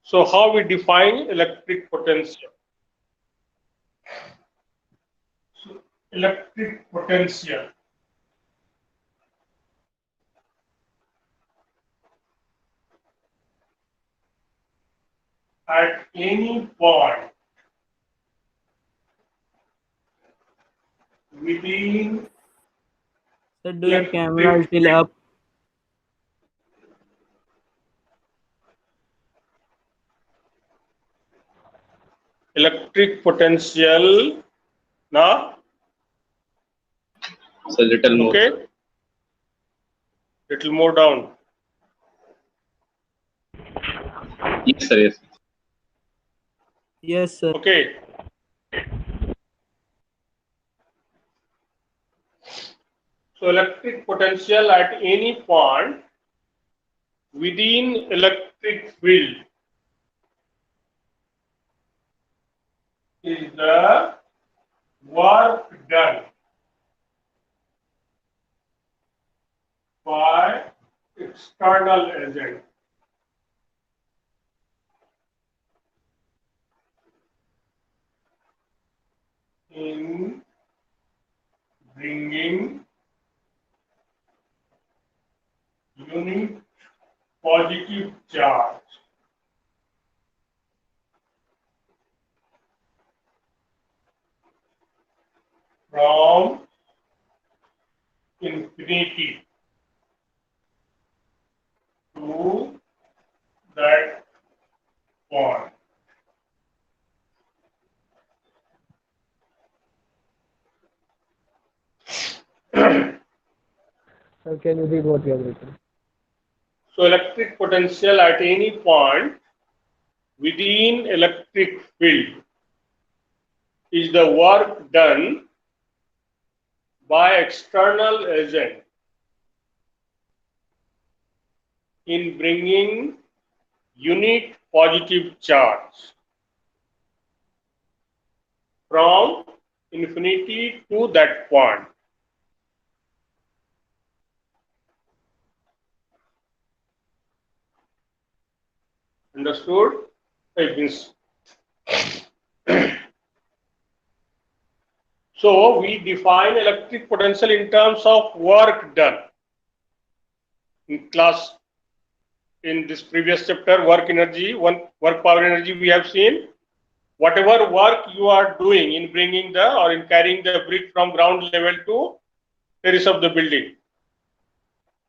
So how we define electric potential? So electric potential at any point within Sir, do your camera electric still field. up? Electric potential now, So little more. okay, little more down. Yes, sir. Yes. Yes, sir. Okay. So electric potential at any point within electric field is the work done by external agent in bringing unit positive charge from infinity to that point. Sir, can you read what you have written? So electric potential at any point within electric field is the work done by external agent in bringing unit positive charge from infinity to that point. Understood? It means so we define electric potential in terms of work done. In class, in this previous chapter, work energy, work power energy, we have seen whatever work you are doing in bringing the or in carrying the brick from ground level to terrace of the building,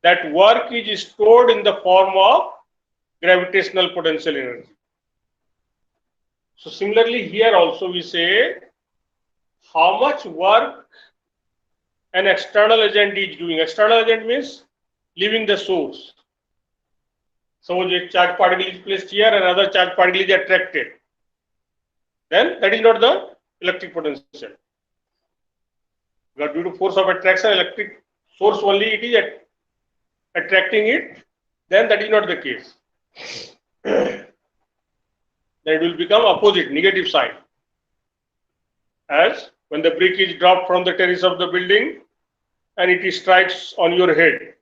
that work is stored in the form of gravitational potential energy. So similarly here also we say how much work an external agent is doing. External agent means leaving the source. Suppose a charge particle is placed here and another charge particle is attracted. Then that is not the electric potential. Because due to force of attraction, electric source only it is attracting it, then that is not the case. Then it will become opposite, negative sign. As when the brick is dropped from the terrace of the building and it strikes on your head.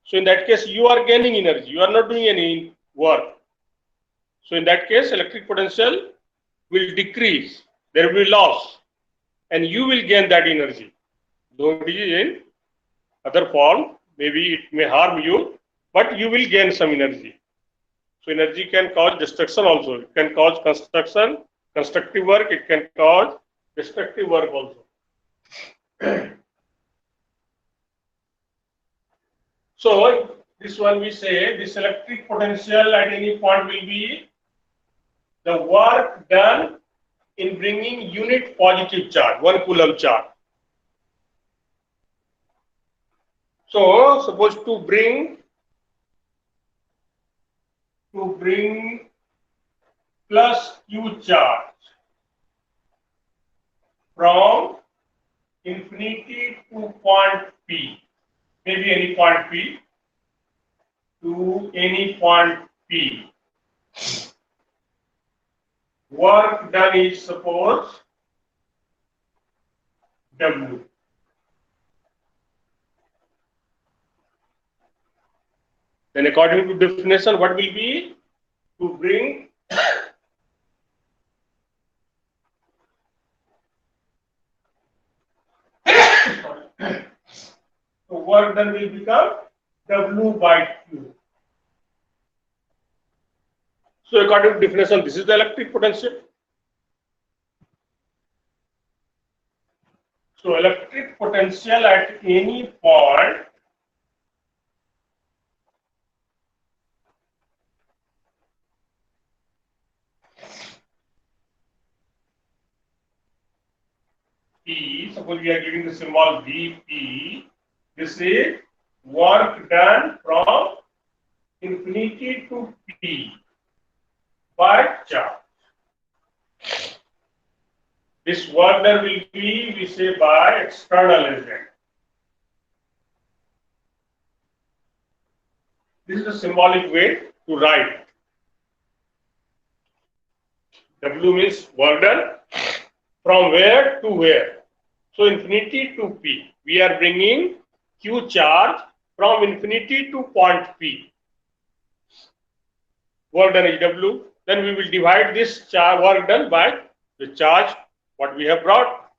So in that case, you are gaining energy. You are not doing any work. So in that case, electric potential will decrease. There will be loss, and you will gain that energy. Though it is in other form, maybe it may harm you, but you will gain some energy. So energy can cause destruction also. It can cause construction, constructive work. It can cause destructive work also. So this one we say this electric potential at any point will be the work done in bringing unit positive charge, 1 coulomb charge. So suppose to bring plus Q charge from infinity to point P, maybe any point P, to any point P. Work done is suppose W. Then according to definition, what will be to bring so work done will become W by Q. So according to definition, this is the electric potential. So electric potential at any point P, suppose we are giving the symbol Vp, this is work done from infinity to P by charge. This work done will be, we say, by external agent. This is a symbolic way to write. W means work done from where to where. So infinity to P. We are bringing Q charge from infinity to point P. Work done is W. Then we will divide this charge work done by the charge what we have brought.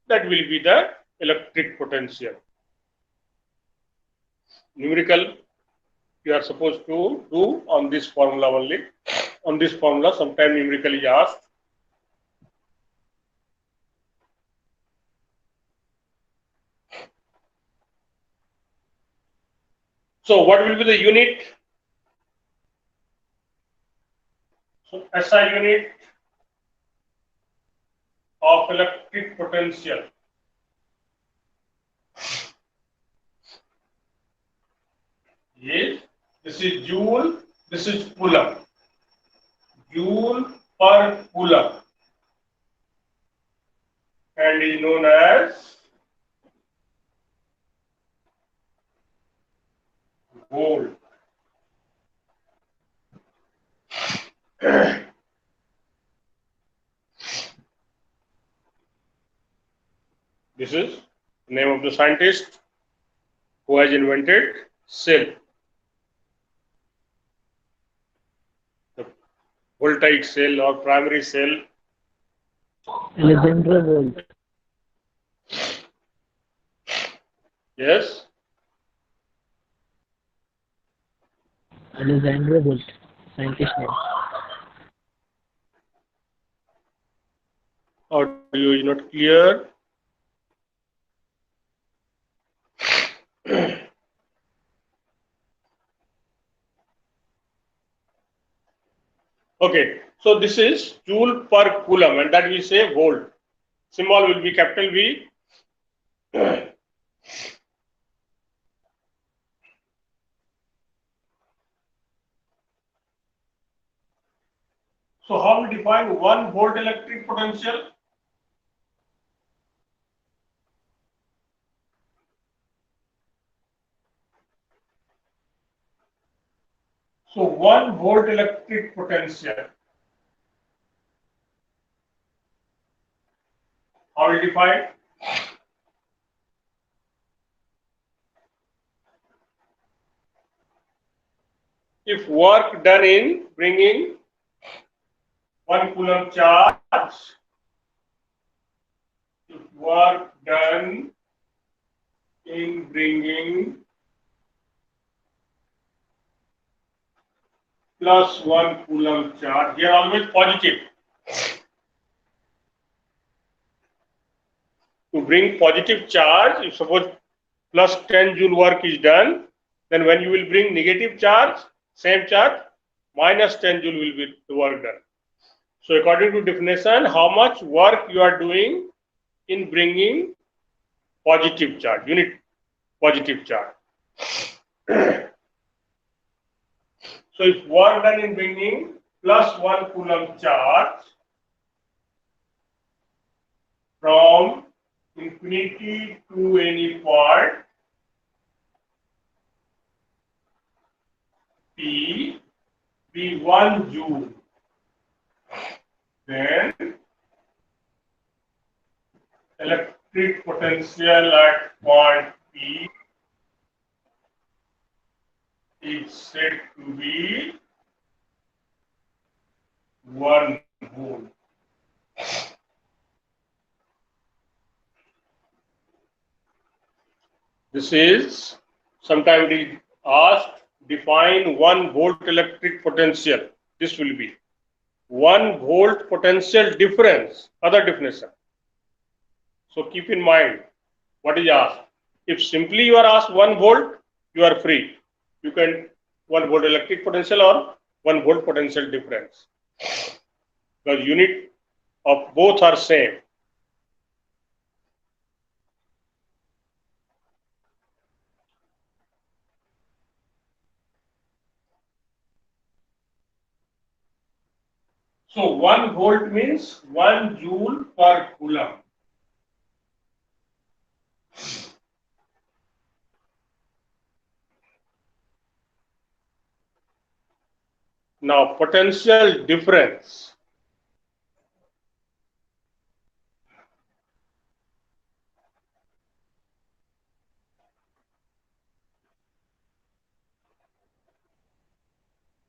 That will be the electric potential. Numerical you are supposed to do on this formula only. On this formula, sometime numerical is asked. So what will be the unit? So SI unit of electric potential is, this is joule, this is coulomb. Joule per coulomb and is known as volt. This is the name of the scientist who has invented cell. The voltaic cell or primary cell. Alexander Volt. Yes. Alexander Volt. Scientist name. Audio is not clear. Okay, so this is joule per coulomb and that we say volt. Symbol will be capital V. So how we define 1 volt electric potential? So 1 volt electric potential. How we define? If work done in bringing 1 coulomb charge, if work done in bringing plus 1 coulomb charge, here always positive. To bring positive charge, if suppose plus 10 joule work is done, then when you will bring negative charge, same charge, minus 10 joule will be the work done. So according to definition, how much work you are doing in bringing positive charge, unit positive charge. So if work done in bringing plus 1 coulomb charge from infinity to any point P be 1 joule, then electric potential at point P is said to be 1 volt. This is sometimes it is asked, define 1 volt electric potential. This will be 1 volt potential difference, other definition. So keep in mind what is asked. If simply you are asked 1 volt, you are free. You can 1 volt electric potential or 1 volt potential difference. The unit of both are same. So 1 volt means 1 joule per coulomb. Now potential difference.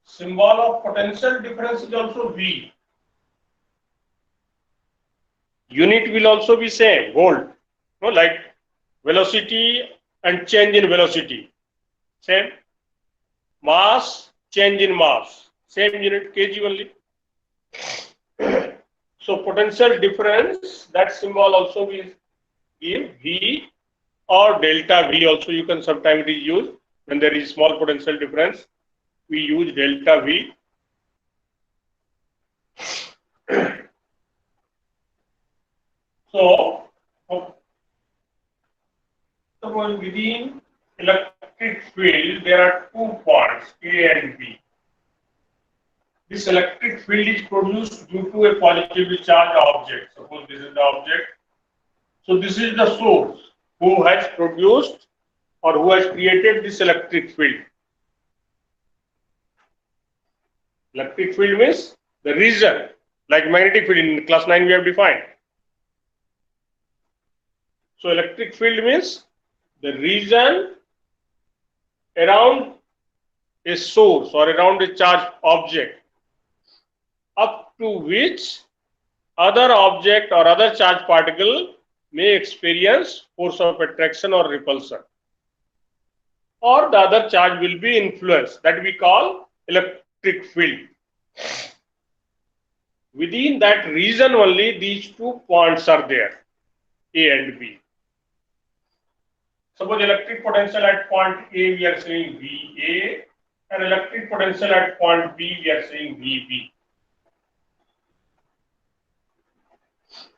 Symbol of potential difference is also V. Unit will also be same, volt. No, like velocity and change in velocity. Same. Mass, change in mass. Same unit, kg only. So potential difference, that symbol also will give V or delta V also. You can sometimes use when there is small potential difference. We use delta V. So, suppose within electric field there are 2 points A and B. This electric field is produced due to a positively charged object. Suppose this is the object. So this is the source who has produced or who has created this electric field. Electric field means the region, like magnetic field in class 9 we have defined. So electric field means the region around a source or around a charged object up to which other object or other charged particle may experience force of attraction or repulsion, or the other charge will be influenced, that we call electric field. Within that region only these 2 points are there, A and B. Suppose electric potential at point A we are saying VA, and electric potential at point B we are saying VB.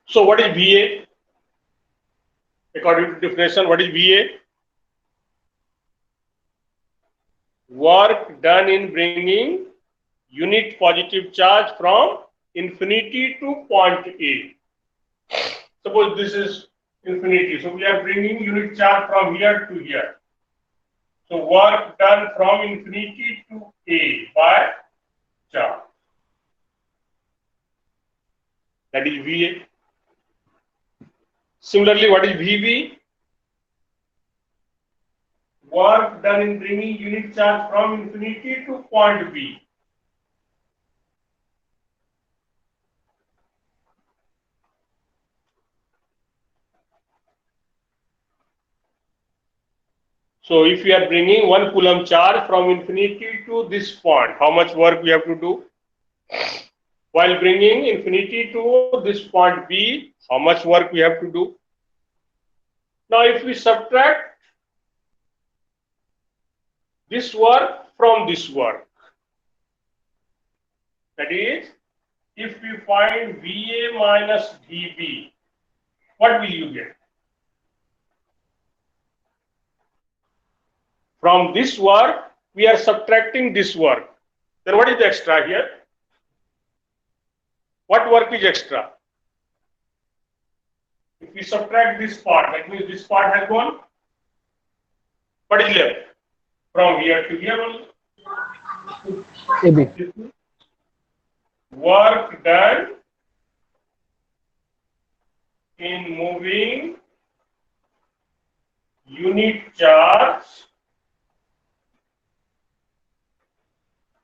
So what is VA? According to definition, what is VA? Work done in bringing unit positive charge from infinity to point A. Suppose this is infinity, so we are bringing unit charge from here to here. So work done from infinity to A by charge. That is VA. Similarly, what is VB? Work done in bringing unit charge from infinity to point B. So if we are bringing 1 coulomb charge from infinity to this point, how much work we have to do? While bringing infinity to this point B, how much work we have to do? Now if we subtract this work from this work, that is, if we find VA minus VB, what will you get? From this work, we are subtracting this work. Then what is the extra here? What work is extra? If we subtract this part, that means this part has gone. What is left? From here to here only. AB. Work done in moving unit charge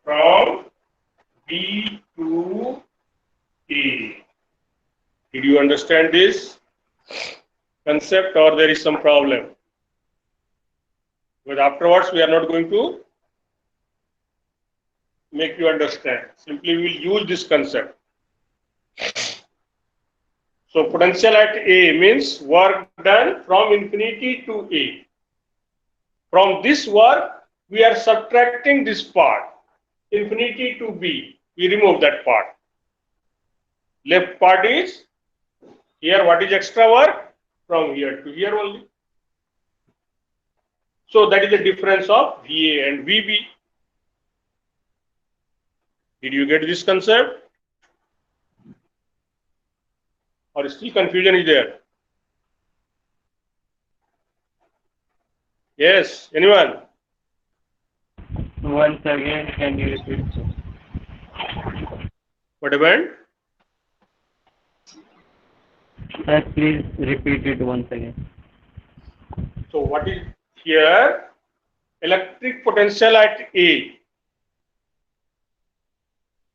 from B to you understand this concept, or there is some problem? Because afterwards we are not going to make you understand. Simply we will use this concept. So potential at A means work done from infinity to A. From this work, we are subtracting this part, infinity to B. We remove that part. Left part is here. What is extra work? From here to here only. So that is the difference of VA and VB. Did you get this concept? Or still confusion is there? Yes, anyone? Once again, can you repeat? What happened? Sir, please repeat it once again. So what is here? Electric potential at A.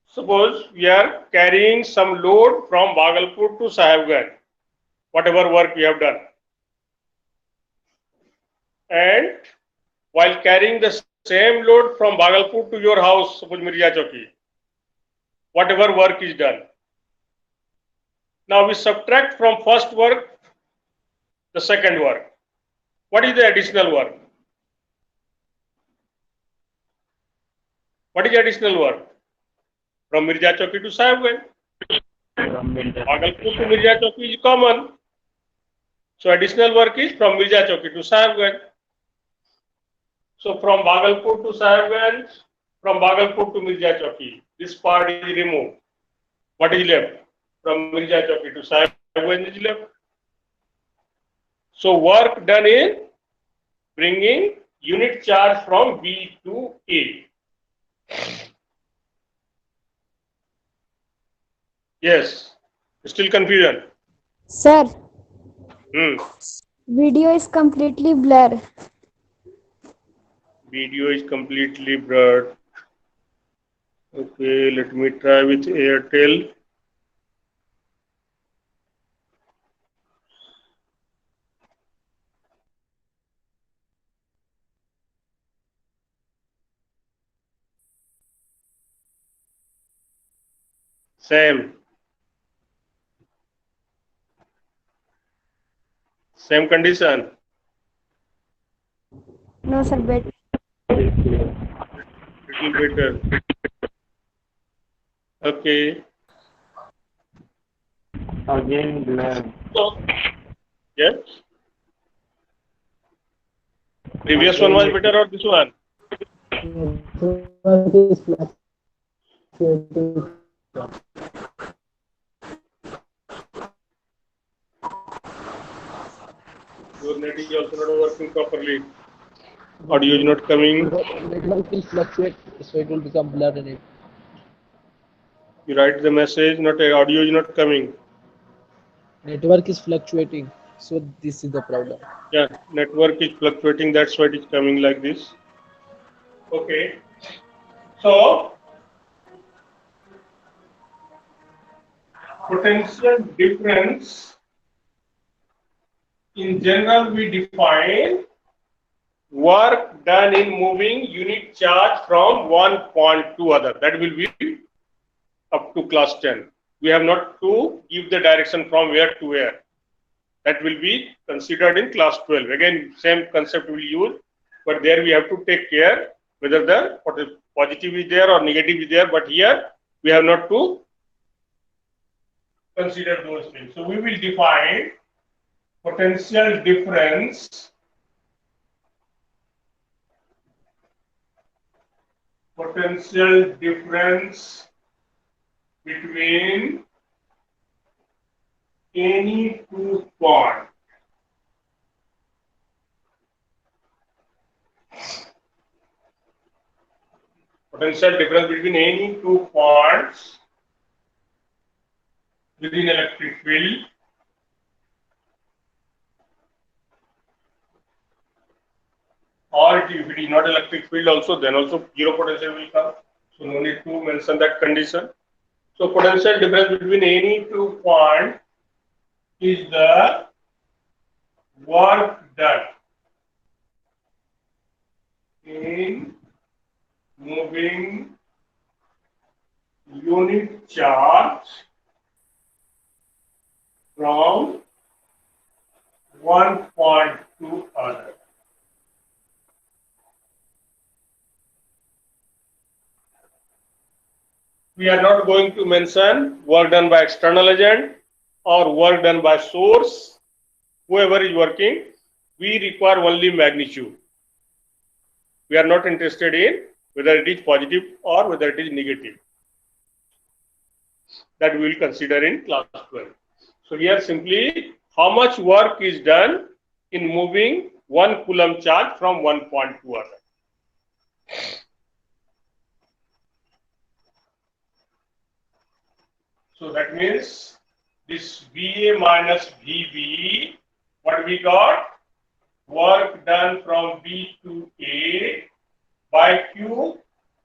Suppose we are carrying some load from Bhagalpur to Sahibganj, whatever work we have done. And while carrying the same load from Bhagalpur to your house, suppose Mirja Chowki, whatever work is done. Now we subtract from first work the second work. What is the additional work? What is the additional work? From Mirja Chowki to Sahibganj. Bhagalpur to Mirja Chowki is common. So additional work is from Mirja Chowki to Sahibganj. So from Bhagalpur to Sahibganj, from Bhagalpur to Mirja Chowki, this part is removed. What is left? From Mirja Chowki to Sahibganj is left. So work done in bringing unit charge from B to A. Yes, still confusion. Sir, Hmm. video is completely blurred. Video is completely blurred. Okay, let me try with Airtel. Same condition. No, sir, better. Little better. Okay. Again, blurred. So, yes. Previous one was better or this one? Your net is also not working properly. Audio is not coming. Network will fluctuate, so it will become blurred in it. You write the message, not audio is not coming. Network is fluctuating, so this is the problem. Yeah, network is fluctuating. That's why it is coming like this. Okay. So, potential difference. In general, we define work done in moving unit charge from one point to other. That will be up to class 10. We have not to give the direction from where to where. That will be considered in class 12. Again, same concept we will use, but there we have to take care whether the positive is there or negative is there. But here we have not to consider those things. So we will define potential difference between any two points. Potential difference between any two points within electric field or if it is not electric field also, then also zero potential will come. So no need to mention that condition. So potential difference between any two points is the work done in moving unit charge from one point to other. We are not going to mention work done by external agent or work done by source, whoever is working. We require only magnitude. We are not interested in whether it is positive or whether it is negative. That we will consider in class 12. So here simply how much work is done in moving 1 coulomb charge from one point to other. So that means this VA minus VB, what we got? Work done from B to A by Q,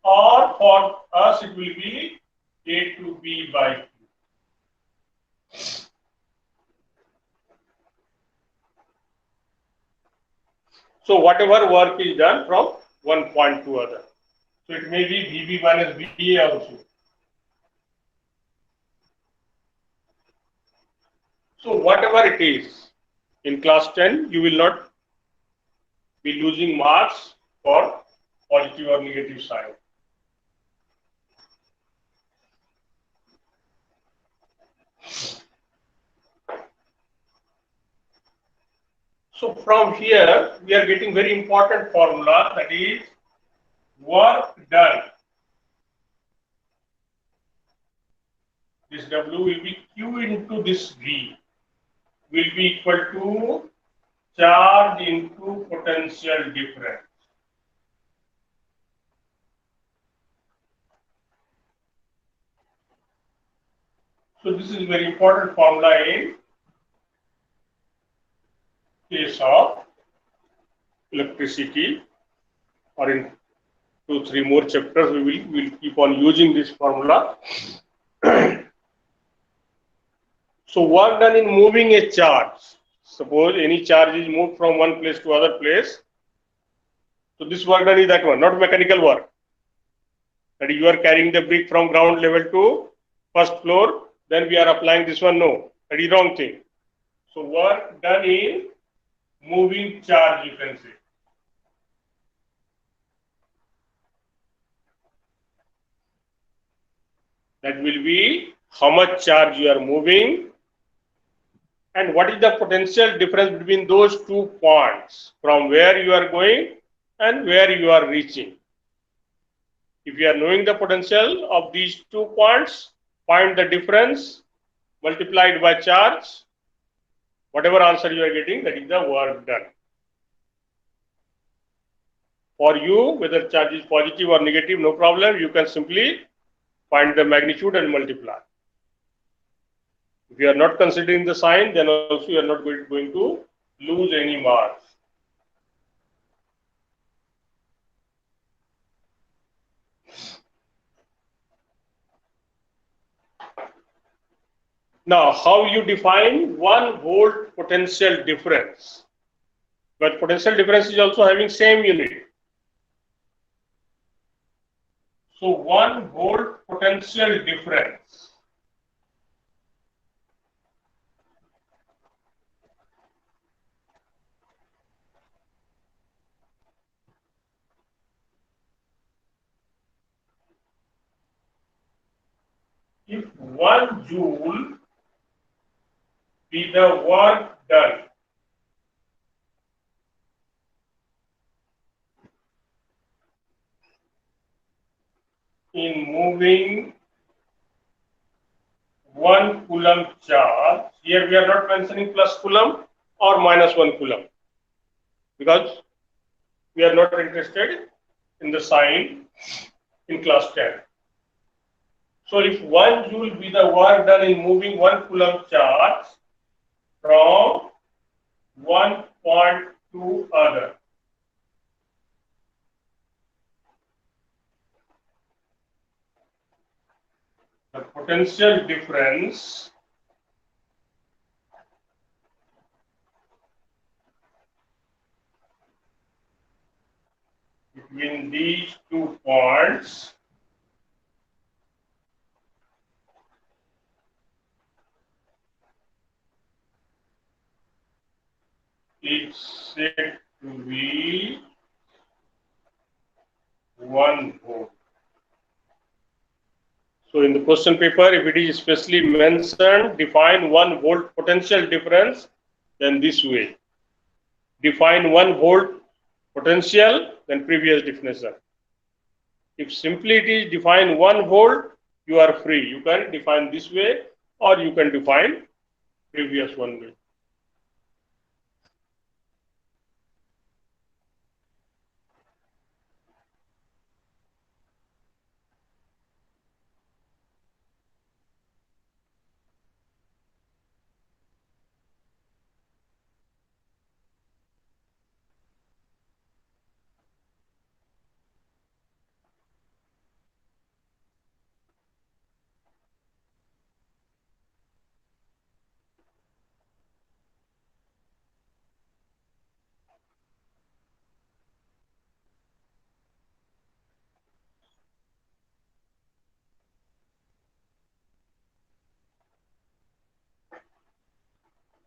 or for us it will be A to B by Q. So whatever work is done from one point to other. So it may be VB minus VA also. So whatever it is, in class 10, you will not be losing marks for positive or negative sign. So from here, we are getting very important formula, that is work done. This W will be Q into this V will be equal to charge into potential difference. So this is very important formula in case of electricity, or in 2-3 more chapters we will keep on using this formula. So work done in moving a charge. Suppose any charge is moved from one place to other place. So this work done is that one, not mechanical work. That is, you are carrying the brick from ground level to first floor, then we are applying this one. No, that is wrong thing. So work done in moving charge, you can say. That will be how much charge you are moving and what is the potential difference between those 2 points, from where you are going and where you are reaching. If you are knowing the potential of these 2 points, find the difference multiplied by charge. Whatever answer you are getting, that is the work done. For you, whether charge is positive or negative, no problem. You can simply find the magnitude and multiply. If you are not considering the sign, then also you are not going to lose any marks. Now, how you define 1 volt potential difference? But potential difference is also having same unit. So 1 volt potential difference if 1 joule be the work done in moving 1 coulomb charge. Here we are not mentioning plus coulomb or minus 1 coulomb, because we are not interested in the sign in class 10. So if 1 joule be the work done in moving 1 coulomb charge from one point to other, the potential difference in these 2 points is said to be 1 volt. So in the question paper, if it is specially mentioned, define 1 volt potential difference, then this way. Define 1 volt potential, then previous definition. If simply it is define 1 volt, you are free. You can define this way or you can define previous one way.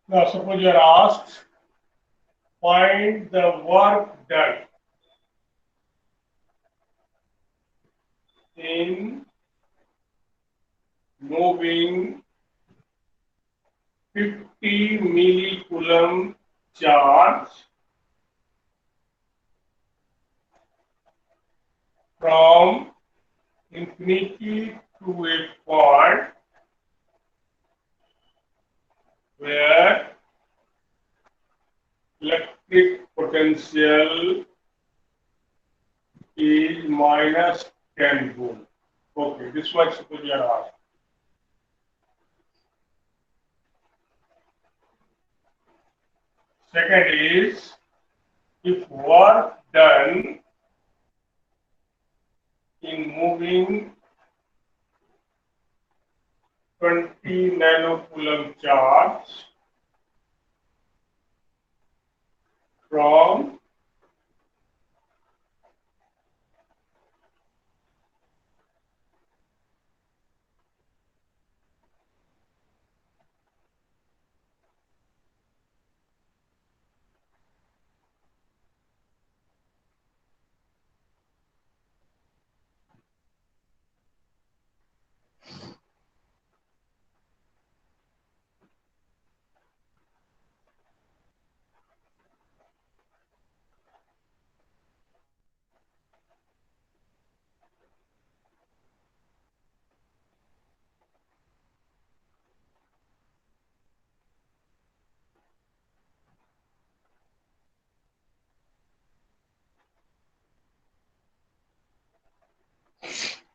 Now suppose you are asked, find the work done in moving 50 millicoulomb charge from infinity to a point where electric potential is minus 10 volt. Okay, this much suppose you are asked. Second is, if work done in moving 20 nanocoulomb charge from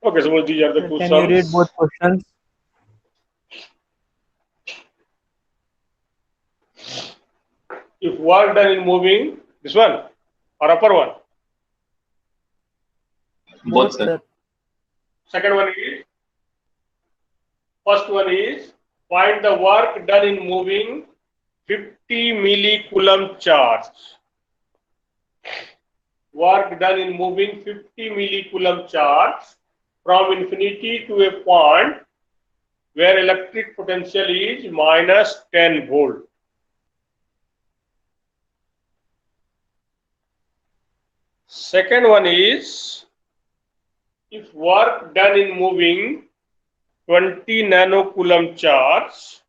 okay, suppose these are the questions. Can you read both questions? If work done in moving, this one or upper one? Both, sir. Second one is, first one is, find the work done in moving 50 millicoulomb charge. Work done in moving 50 millicoulomb charge from infinity to a point where electric potential is minus 10 volt. Second one is, if work done in moving 20 nanocoulomb charge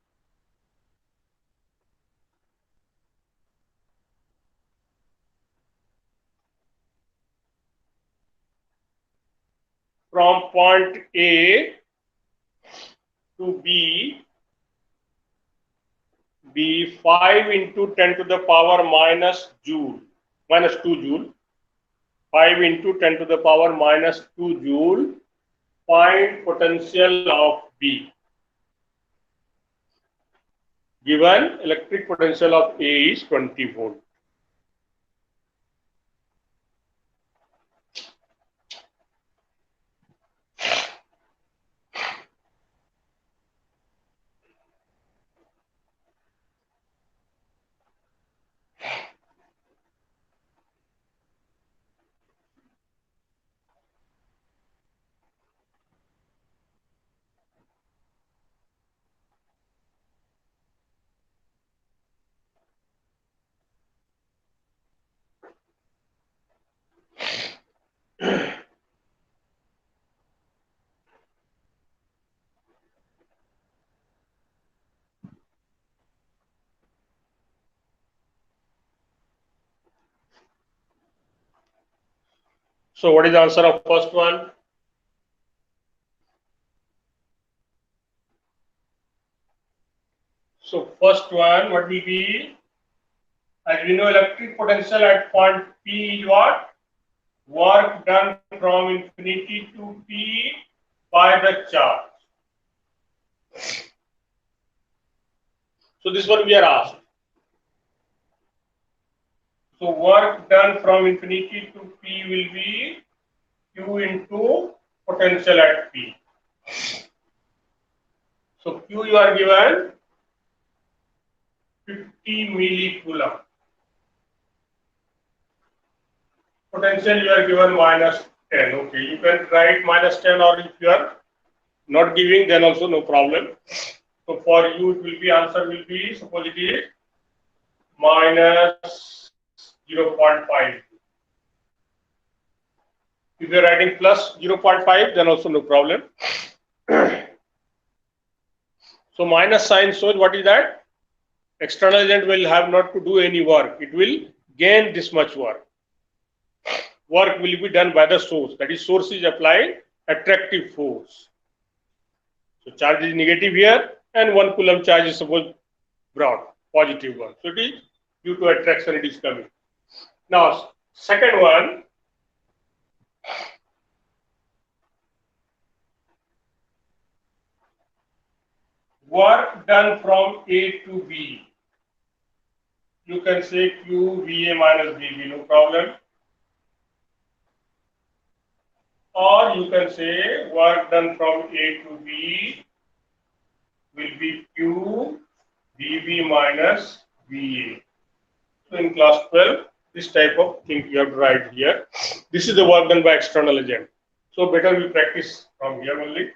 from point A to B, be 5 into 10 to the power minus joule, minus 2 joule, 5 into 10 to the power minus 2 joule, find potential of B. Given electric potential of A is 20 volt. So what is the answer of first one? So first one, what will be? As we know, electric potential at point P is what? Work done from infinity to P by the charge. So this one we are asked. So work done from infinity to P will be Q into potential at P. So Q you are given 50 millicoulomb. Potential you are given minus 10. Okay, you can write minus 10, or if you are not giving, then also no problem. So for you, it will be, answer will be, suppose it is minus 0.5. If you are writing plus 0.5, then also no problem. So minus sign shows what is that? External agent will have not to do any work. It will gain this much work. Work will be done by the source. That is, source is applying attractive force. So charge is negative here, and 1 coulomb charge is suppose brought positive one. So it is due to attraction it is coming. Now second one, work done from A to B. You can say Q VA minus BB, no problem. Or you can say work done from A to B will be Q BB minus VA. So in class 12, this type of thing you have to write here. This is the work done by external agent. So better we practice from here only.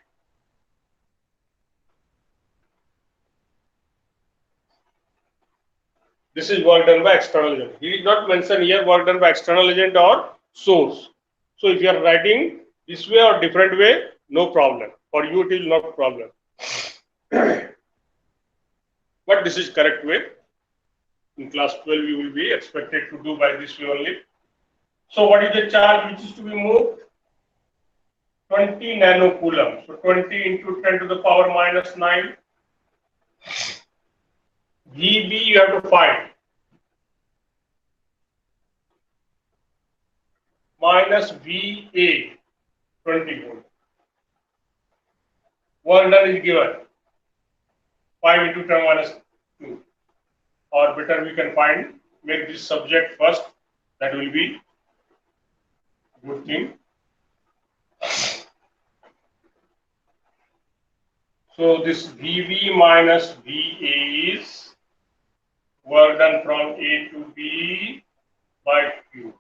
This is work done by external agent. He did not mention here work done by external agent or source. So if you are writing this way or different way, no problem. For you it is not problem. But this is correct way. In class 12 you will be expected to do by this way only. So what is the charge which is to be moved? 20 nanocoulomb. So 20 into 10 to the power minus 9. VB you have to find. Minus VA, 20 volt. Work done is given 5 into 10 minus 2. Or better we can find, make this subject first. That will be good thing. So this VV minus VA is work done from A to B by Q.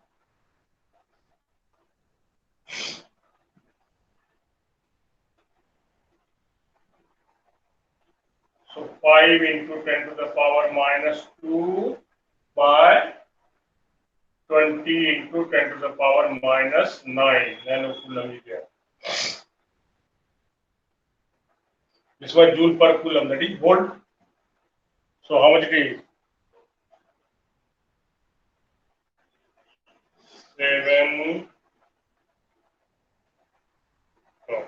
So 5 into 10 to the power minus 2 by 20 into 10 to the power minus 9 nanocoulomb is there. This was joule per coulomb, that is volt. So how much it is? 7. No.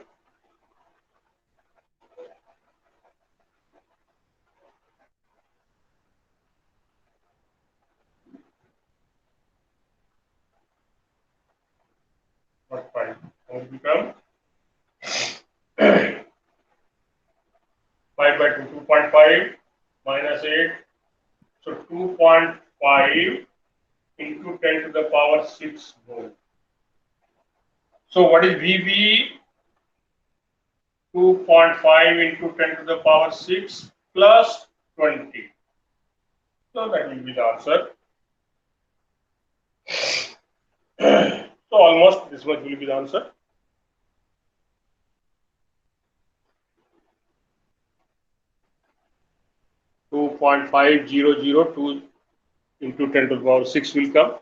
Not 5. How it become? 5 by 2, 2.5 minus 8. So 2.5 into 10 to the power 6 volt. So what is VV? 2.5 into 10 to the power 6 plus 20. So that will be the answer. So almost this much will be the answer. Two 2.5002 into 10 to the power 6 will come.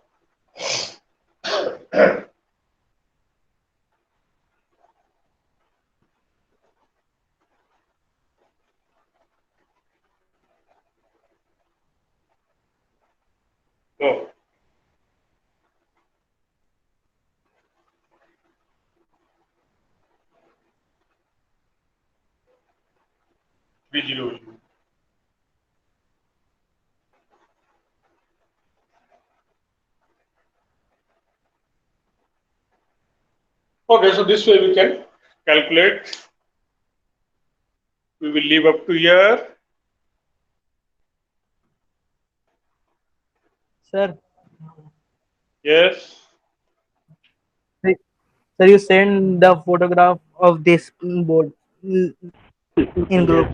No. 300. Okay, so this way we can calculate. We will leave up to here. Sir, Yes. sir, you send the photograph of this board in group.